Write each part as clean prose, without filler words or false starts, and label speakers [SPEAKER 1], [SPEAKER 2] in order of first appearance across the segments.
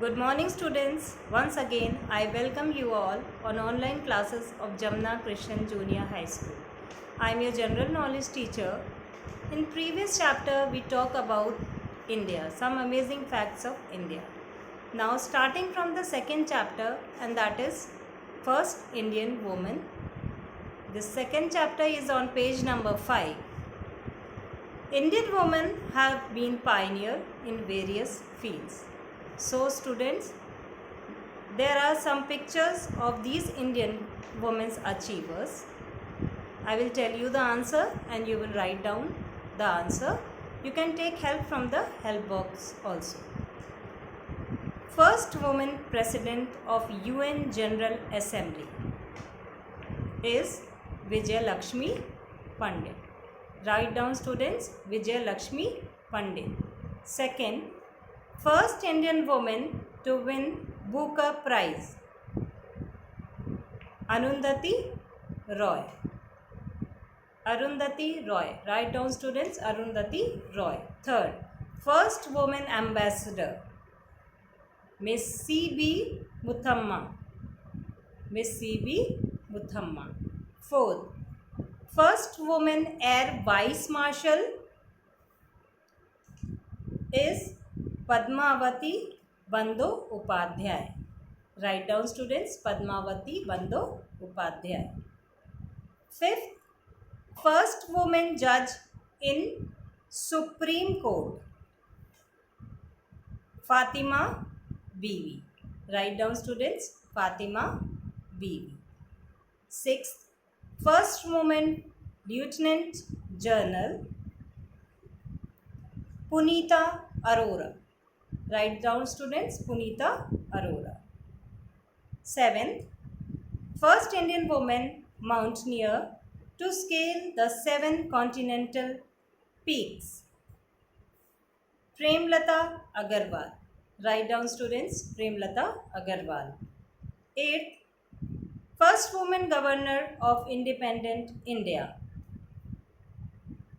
[SPEAKER 1] Good morning students. Once again I welcome you all on online classes of Jamna Christian Junior High School. I am your general knowledge teacher. In previous chapter we talk about India, some amazing facts of India. Now starting from the second chapter, and that is first Indian woman. The second chapter is on page number 5. Indian women have been pioneer in various fields. So students, there are some pictures of these Indian women's achievers. I will tell you the answer and you will write down the answer. You can take help from the help box also. First woman president of UN General Assembly is Vijay Lakshmi Pandit. Write down students, Vijay Lakshmi Pandit. Second, first Indian woman to win Booker Prize, Arundhati Roy. Arundhati Roy. Write down students, Arundhati Roy. Third, first woman ambassador, Miss C.B. Muthamma. Miss C.B. Muthamma. Fourth, first woman air vice marshal is Padmavati Bando Upadhyay. Write down students, Padmavati Bando Upadhyay. Fifth, first woman judge in Supreme Court, Fatima Bibi. Write down students, Fatima Bibi. Sixth, first woman Lieutenant General, Punita Arora. Write down students, Punita Arora. Seventh, first Indian woman mountaineer to scale the 7 continental peaks, Premlata Agarwal. Write down students, Premlata Agarwal. Eighth, first woman governor of independent India,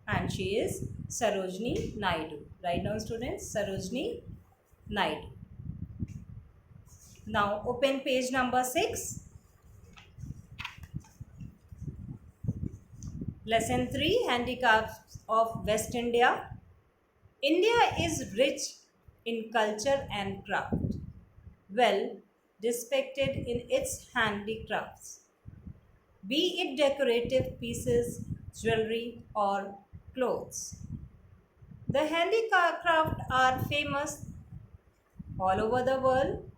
[SPEAKER 1] and she is Sarojini Naidu. Write down students, Sarojini Naidu. Now open page number 6. Lesson 3, Handicrafts of West India. India is rich in culture and craft, well respected in its handicrafts, be it decorative pieces, jewelry or clothes. The handicraft are famous all over the world.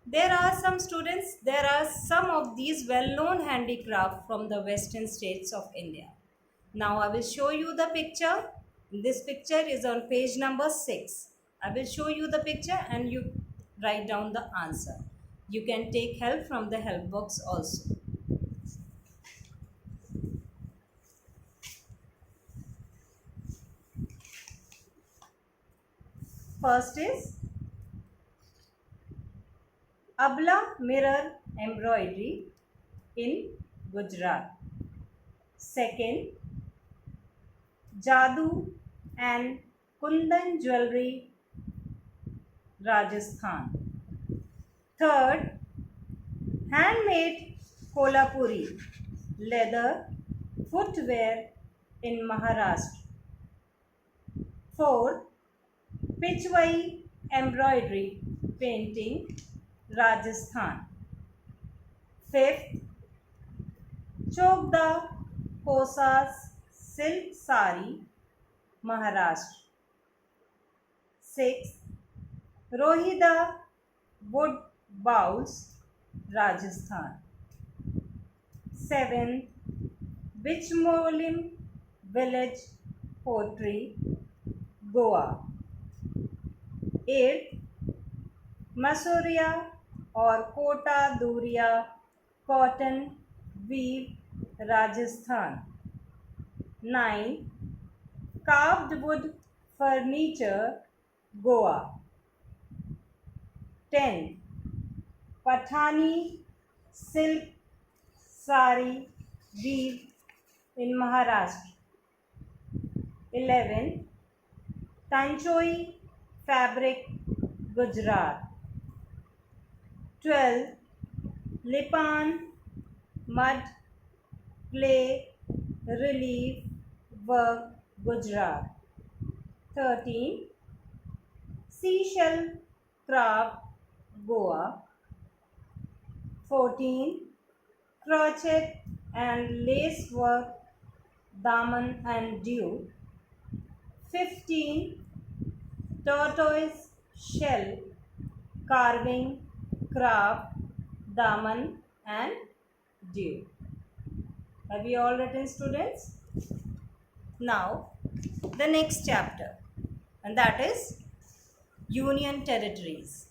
[SPEAKER 1] There are some of these well-known handicraft from the western states of India. Now I will show you the picture. This picture is on page number 6. I will show you the picture and you write down the answer. You can take help from the help box also. First is Abla mirror embroidery in Gujarat. Second, Jadoo and Kundan jewelry, Rajasthan. Third, handmade Kolhapuri leather footwear in Maharashtra. Fourth, Pichwai embroidery painting, Rajasthan. Fifth, Chokda Kosas silk sari, Maharashtra. Sixth, Rohida wood bowls, Rajasthan. Seventh, Bichmolim village pottery, Goa. Eighth, Masuria or Kota Duria cotton weave, Rajasthan. 9. Carved wood furniture, Goa. 10. Pathani silk sari weave in Maharashtra. 11. Tanchoi fabric, Gujarat. 12. Lipan, mud, clay, relief, work, Gujarat. 13. Seashell, craft, Goa. 14. Crochet and lace work, Daman and Diu. 15. Tortoise shell carving, craft, Daman and Diu. Have you all written, students? Now, the next chapter, and that is Union Territories.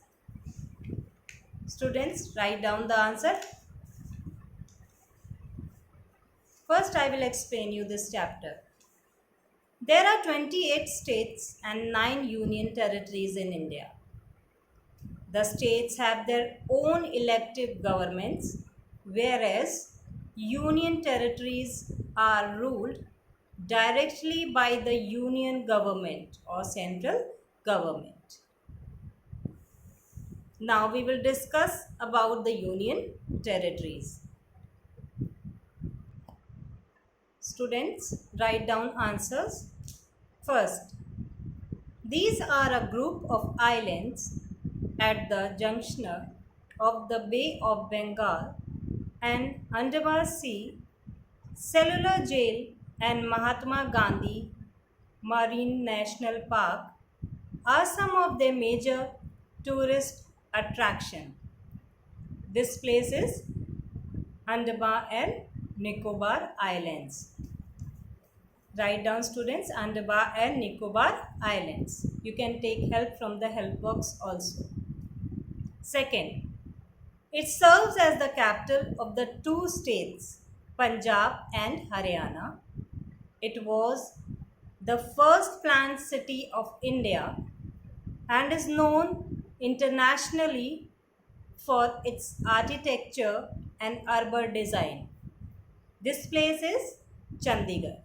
[SPEAKER 1] Students, write down the answer. First, I will explain you this chapter. There are 28 states and 9 union territories in India. The states have their own elective governments, whereas union territories are ruled directly by the union government or central government. Now we will discuss about the union territories. Students, write down answers. First, these are a group of islands at the junction of the Bay of Bengal and Andaman Sea, Cellular Jail and Mahatma Gandhi Marine National Park are some of their major tourist attractions. This place is Andaman and Nicobar Islands. Write down, students, Andaman and Nicobar Islands. You can take help from the help box also. Second, it serves as the capital of the two states, Punjab and Haryana. It was the first planned city of India and is known internationally for its architecture and urban design. This place is Chandigarh.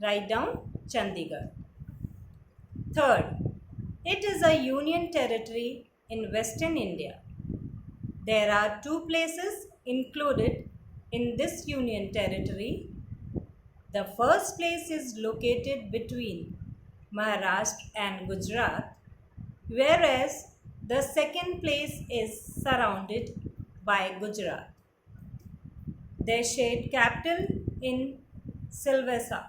[SPEAKER 1] Write down Chandigarh. Third, it is a union territory in Western India. There are two places included in this union territory. The first place is located between Maharashtra and Gujarat, whereas the second place is surrounded by Gujarat. Their shared capital in Silvassa.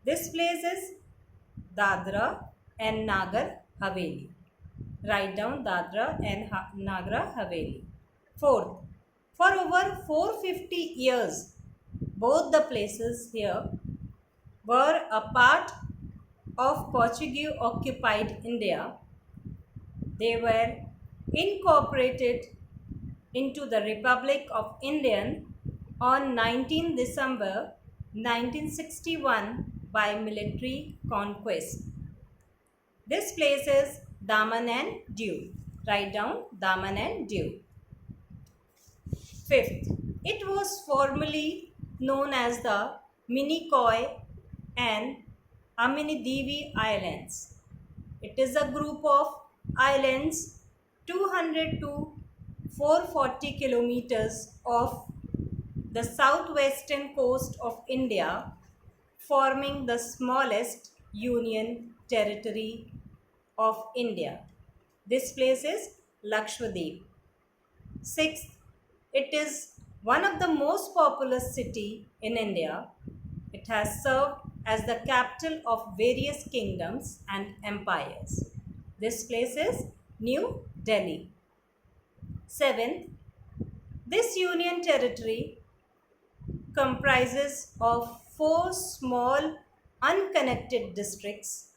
[SPEAKER 1] This place is Dadra and Nagar Haveli. Write down Dadra and Nagar Haveli. Fourth, for over 450 years, both the places here were a part of Portuguese occupied India. They were incorporated into the Republic of India on 19 December 1961 by military conquest. This place is Daman and Diu. Write down Daman and Diu. Fifth, it was formerly known as the Minicoy and Aminidevi Islands. It is a group of islands 200 to 440 kilometers off the southwestern coast of India, forming the smallest union territory of India. This place is Lakshadweep. Sixth, it is one of the most populous city in India. It has served as the capital of various kingdoms and empires. This place is New Delhi. Seventh, this union territory comprises of four small unconnected districts.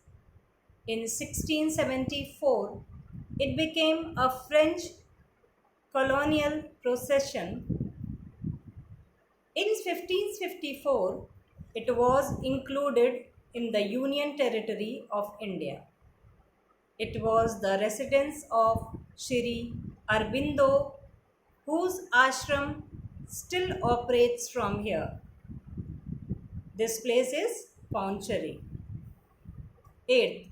[SPEAKER 1] In 1674, it became a French colonial possession. In 1554, it was included in the Union Territory of India. It was the residence of Shri Aurobindo, whose ashram still operates from here. This place is Pondicherry. 8th,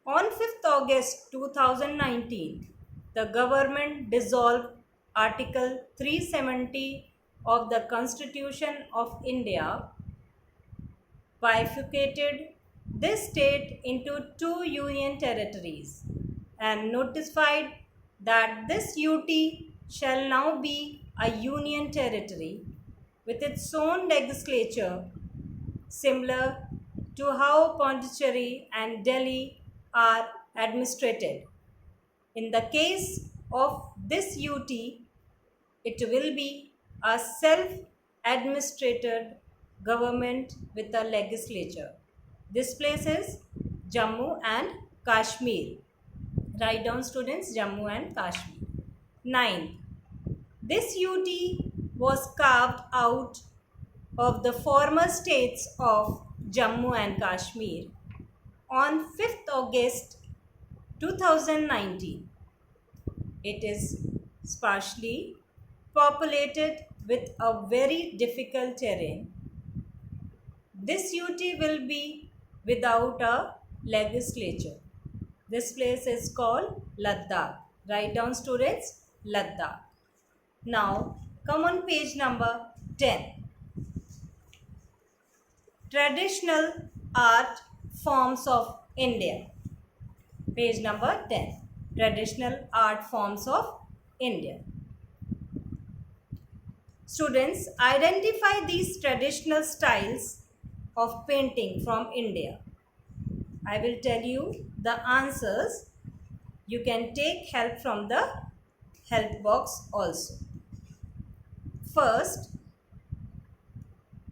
[SPEAKER 1] on 5th August 2019, the government dissolved Article 370 of the Constitution of India, bifurcated this state into two union territories, and notified that this UT shall now be a union territory with its own legislature, similar to how Pondicherry and Delhi are administrated. In the case of this UT, it will be a self administrated government with a legislature. This place is Jammu and Kashmir. Write down, students, Jammu and Kashmir. Ninth, this UT was carved out of the former states of Jammu and Kashmir on 5th August 2019. It is sparsely populated with a very difficult terrain. This UT will be without a legislature. This place is called Ladakh. Write down, students, Ladakh. Now come on page number 10. Traditional art forms of India. Page number 10. Traditional art forms of India. Students, identify these traditional styles of painting from India. I will tell you the answers. You can take help from the help box also. First,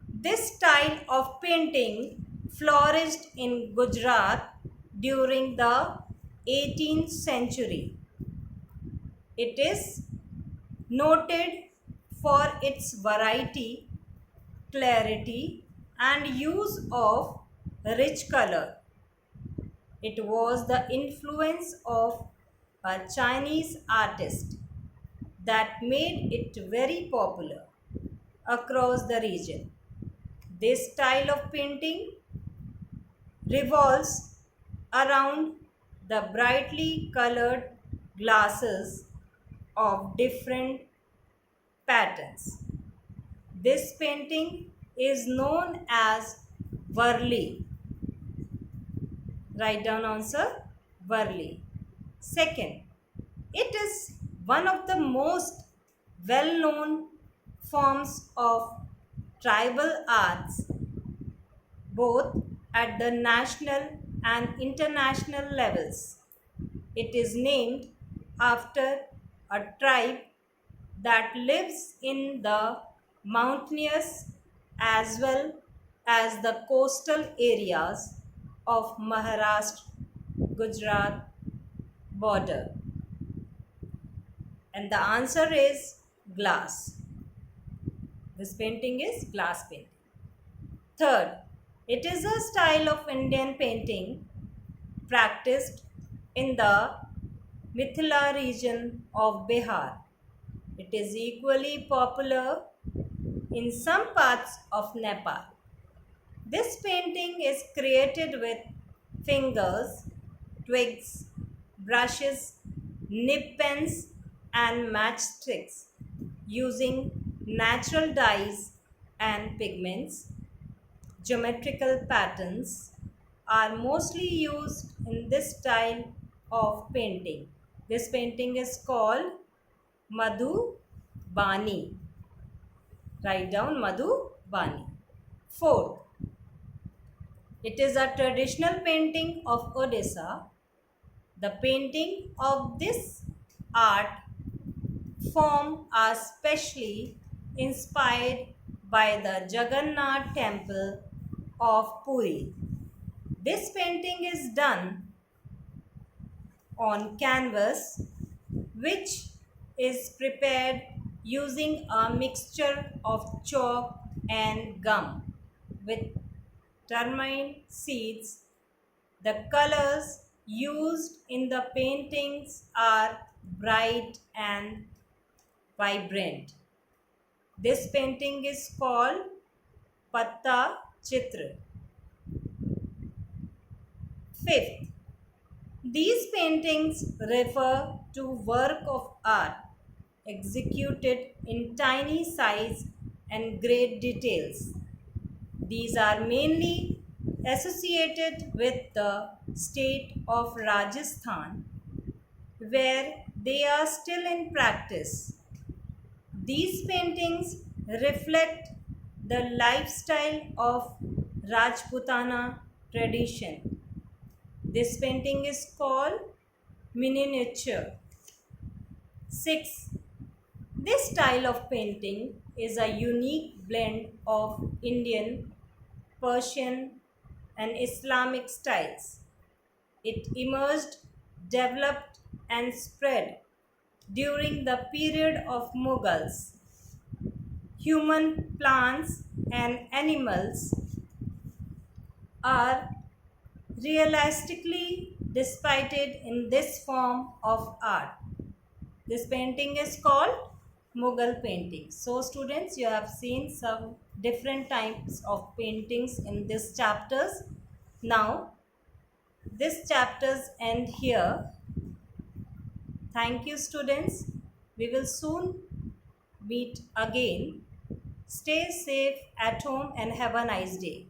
[SPEAKER 1] this style of painting flourished in Gujarat during the 18th century. It is noted for its variety, clarity, and use of rich color. It was the influence of a Chinese artist that made it very popular across the region. This style of painting revolves around the brightly colored glasses of different patterns. This painting is known as Varli. Write down answer, Varli. Second, it is one of the most well-known forms of tribal arts, both at the national and international levels. It is named after a tribe that lives in the mountainous as well as the coastal areas of Maharashtra, Gujarat border. And the answer is glass. This painting is glass painting. Third, it is a style of Indian painting practiced in the Mithila region of Bihar. It is equally popular in some parts of Nepal. This painting is created with fingers, twigs, brushes, nib pens, and matchsticks using natural dyes and pigments. Geometrical patterns are mostly used in this style of painting. This painting is called Madhubani. Write down Madhubani. Fourth, it is a traditional painting of Odisha. The painting of this art form are specially inspired by the Jagannath temple of Puri. This painting is done on canvas which is prepared using a mixture of chalk and gum with turmeric seeds. The colors used in the paintings are bright and vibrant. This painting is called Patta Chitra. Fifth, These paintings refer to work of art executed in tiny size and great details. These are mainly associated with the state of Rajasthan, where they are still in practice. These paintings reflect the lifestyle of Rajputana tradition. This painting is called miniature. 6. This style of painting is a unique blend of Indian, Persian, and Islamic styles. It emerged, developed, and spread during the period of Mughals. Human, plants, and animals are realistically depicted in this form of art. This painting is called Mughal painting. So students, you have seen some different types of paintings in this chapters. Now, this chapters end here. Thank you students. We will soon meet again. Stay safe at home and have a nice day.